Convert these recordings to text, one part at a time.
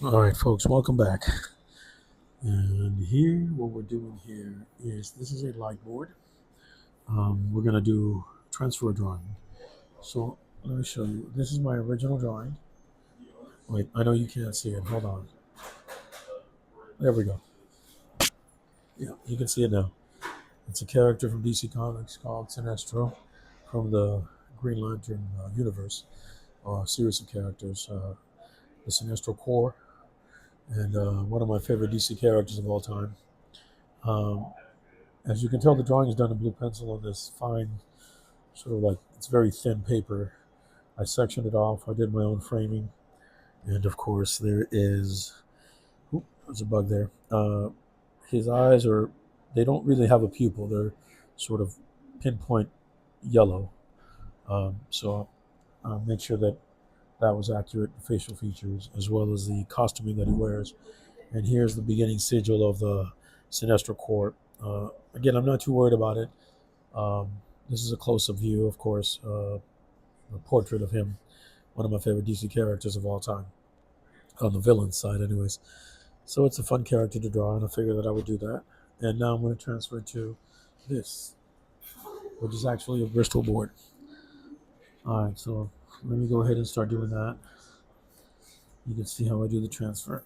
All right, folks, welcome back. And here, what we're doing here is this is a light board. We're going to do transfer drawing. So let me show you. This is my original drawing. Wait, I know you can't see it. Hold on. There we go. Yeah, you can see it now. It's a character from DC Comics called Sinestro from the Green Lantern universe, series of characters. The Sinestro Corps, and one of my favorite DC characters of all time. Um, as you can tell, the drawing is done in blue pencil on this fine, sort of like it's very thin paper. I sectioned it off. I did my own framing, and of course there is. Oop, there's a bug there. His eyes are. They don't really have a pupil. They're sort of pinpoint yellow. So I'll make sure that that was accurate facial features as well as the costuming that he wears. And here's the beginning sigil of the Sinestro Corps. Again, I'm not too worried about it. This is a close-up view, of course, a portrait of him, one of my favorite DC characters of all time, on the villain side, anyways. So it's a fun character to draw, and I figured that I would do that. And now I'm going to transfer to this, which is actually a Bristol board. All right, so let me go ahead and start doing that. You can see how I do the transfer.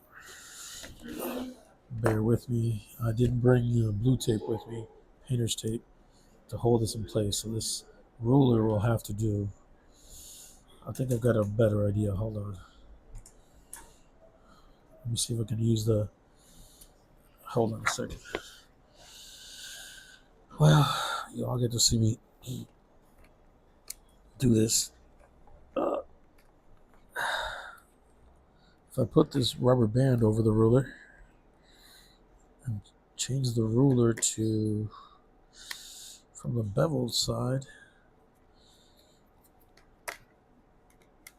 Bear with me. I didn't bring blue tape with me, painter's tape, to hold this in place. So this ruler will have to do. I think I've got a better idea. Hold on. Let me see if I can use the. Hold on a second. Well, you all get to see me do this. Uh, if I put this rubber band over the ruler and change the ruler to from the beveled side.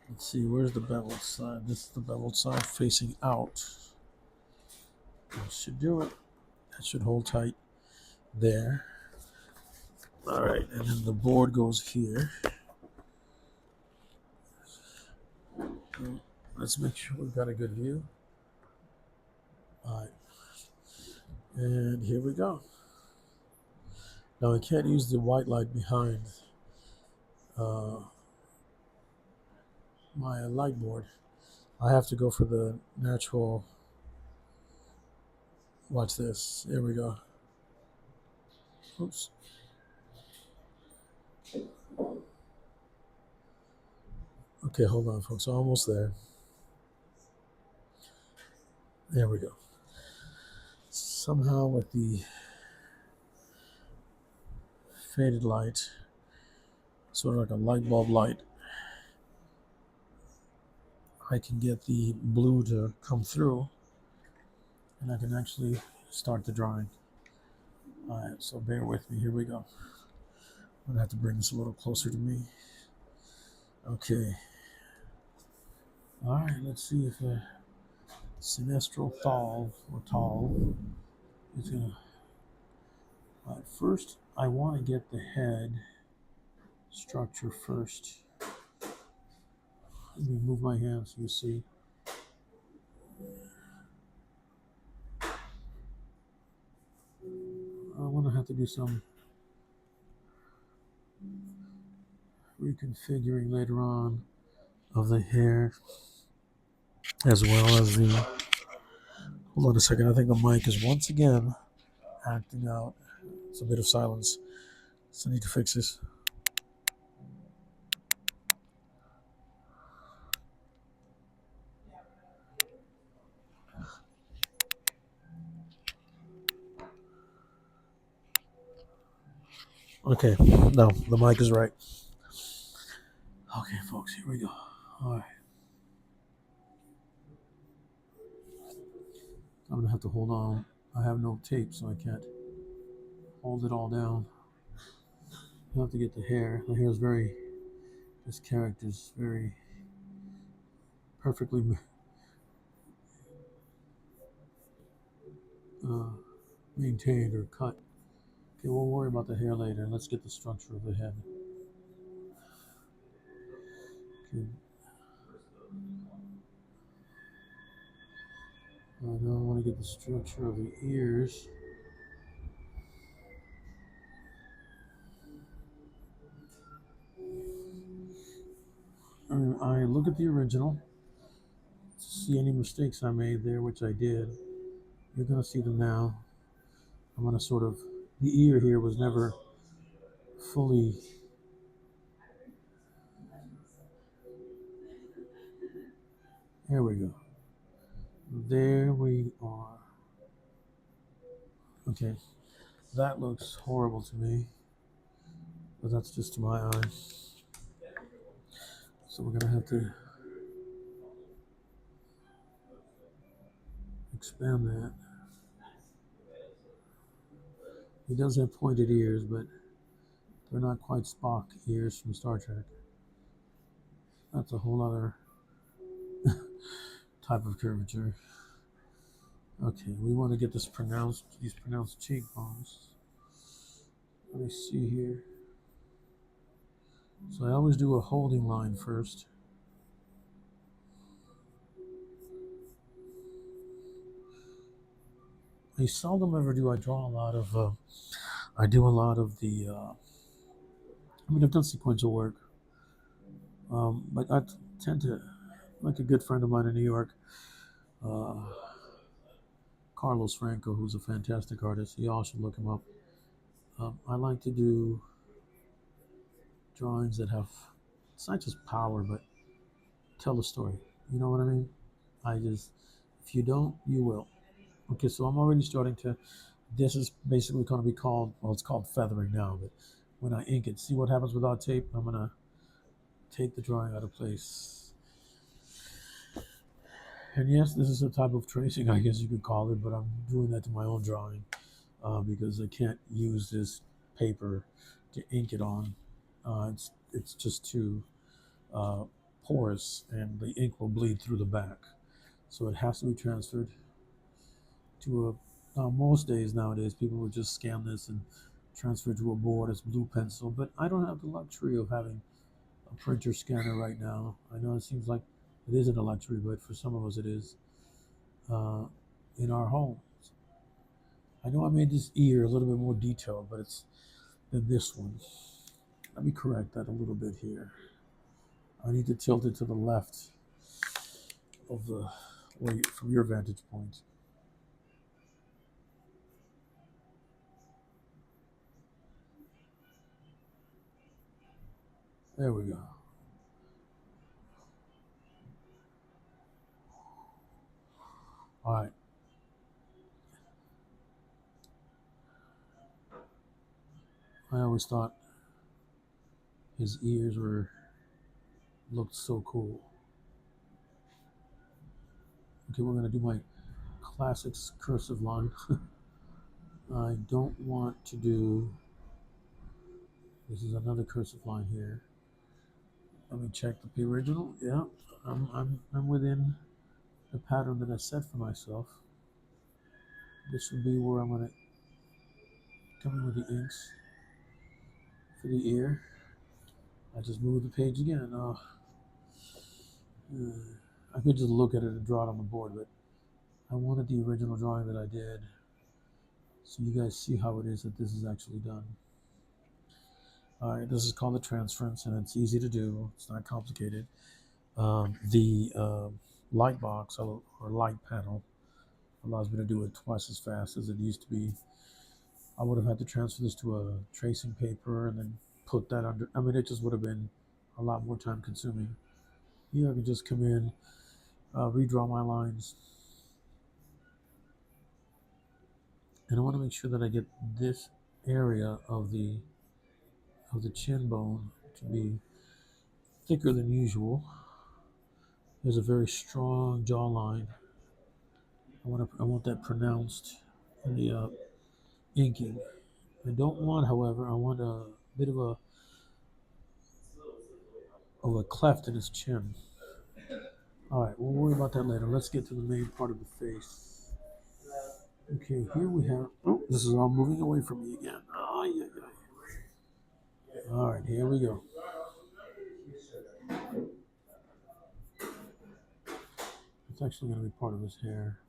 Let's see, where's the beveled side? This is the beveled side facing out. That should do it. That should hold tight there. All right, and then the board goes here. Let's make sure we've got a good view. All right, and here we go. Now I can't use the white light behind my light board. I have to go for the natural. Watch this. Here we go. Oops. Okay, hold on, folks. Almost there. There we go. Somehow with the faded light, sort of like a light bulb light, I can get the blue to come through and I can actually start the drawing. All right, so bear with me. Here we go. I'm gonna have to bring this a little closer to me. Okay. All right, let's see if Sinestro Thal or Tall is gonna. All right, first, I want to get the head structure first. Let me move my hand so you see. I'm gonna have to do some reconfiguring later on of the hair as well as the. Hold on a second. I think the mic is once again acting out. It's a bit of silence. So I need to fix this. Okay, no, the mic is right. Okay, folks, here we go. All right. I'm gonna have to hold on. I have no tape, so I can't hold it all down. I have to get the hair. The hair is very. This character is very perfectly uh, maintained or cut. Okay, we'll worry about the hair later. Let's get the structure of the head. Okay. Now I want to get the structure of the ears. I look at the original, see any mistakes I made there, which I did. You're going to see them now. I'm going to sort of, the ear here was never fully, there we go. There we are. Okay, that looks horrible to me, but that's just to my eyes. So we're going to have to expand that. He does have pointed ears, but they're not quite Spock ears from Star Trek. That's a whole other type of curvature. Okay, we want to get these pronounced cheekbones. Let me see here. So I always do a holding line first. I seldom ever do. I draw a lot of. I do a lot of the. I mean, I've done sequential work, but I tend to, like a good friend of mine in New York, uh, Carlos Franco, who's a fantastic artist. You all should look him up. I like to do drawings that have, it's not just power, but tell a story. You know what I mean? If you don't, you will. Okay, so I'm already starting to, this is basically going to be called, well, it's called feathering now, but when I ink it, see what happens without tape? I'm going to take the drawing out of place. And yes, this is a type of tracing, I guess you could call it, but I'm doing that to my own drawing because I can't use this paper to ink it on. It's just too porous, and the ink will bleed through the back. So it has to be transferred to a. Most days nowadays, people would just scan this and transfer to a board as blue pencil. But I don't have the luxury of having a printer scanner right now. I know it seems like it isn't a luxury, but for some of us it is. In our homes, I know I made this ear a little bit more detailed, but it's than this one. Let me correct that a little bit here. I need to tilt it to the left of the way from your vantage point. There we go. All right. I always thought his ears looked so cool. Okay, we're gonna do my classics cursive line. I don't want to do. This is another cursive line here. Let me check the original. Yeah, I'm within the pattern that I set for myself. This would be where I'm gonna come in with the inks for the ear. I just moved the page again. I could just look at it and draw it on the board, but I wanted the original drawing that I did, so you guys see how it is that this is actually done. All right, this is called the transference, and it's easy to do. It's not complicated. The light box or light panel allows me to do it twice as fast as it used to be. I would have had to transfer this to a tracing paper and then put that under. I mean, it just would have been a lot more time consuming. Here I can just come in, redraw my lines. And I want to make sure that I get this area of the chin bone to be thicker than usual. There's a very strong jawline. I want that pronounced in the inking. I don't want, however, I want a bit of a cleft in his chin. All right, we'll worry about that later. Let's get to the main part of the face. Okay, here we have. Oh, this is all moving away from me again. Oh, yeah, yeah. All right, here we go. It's actually going to be part of his hair.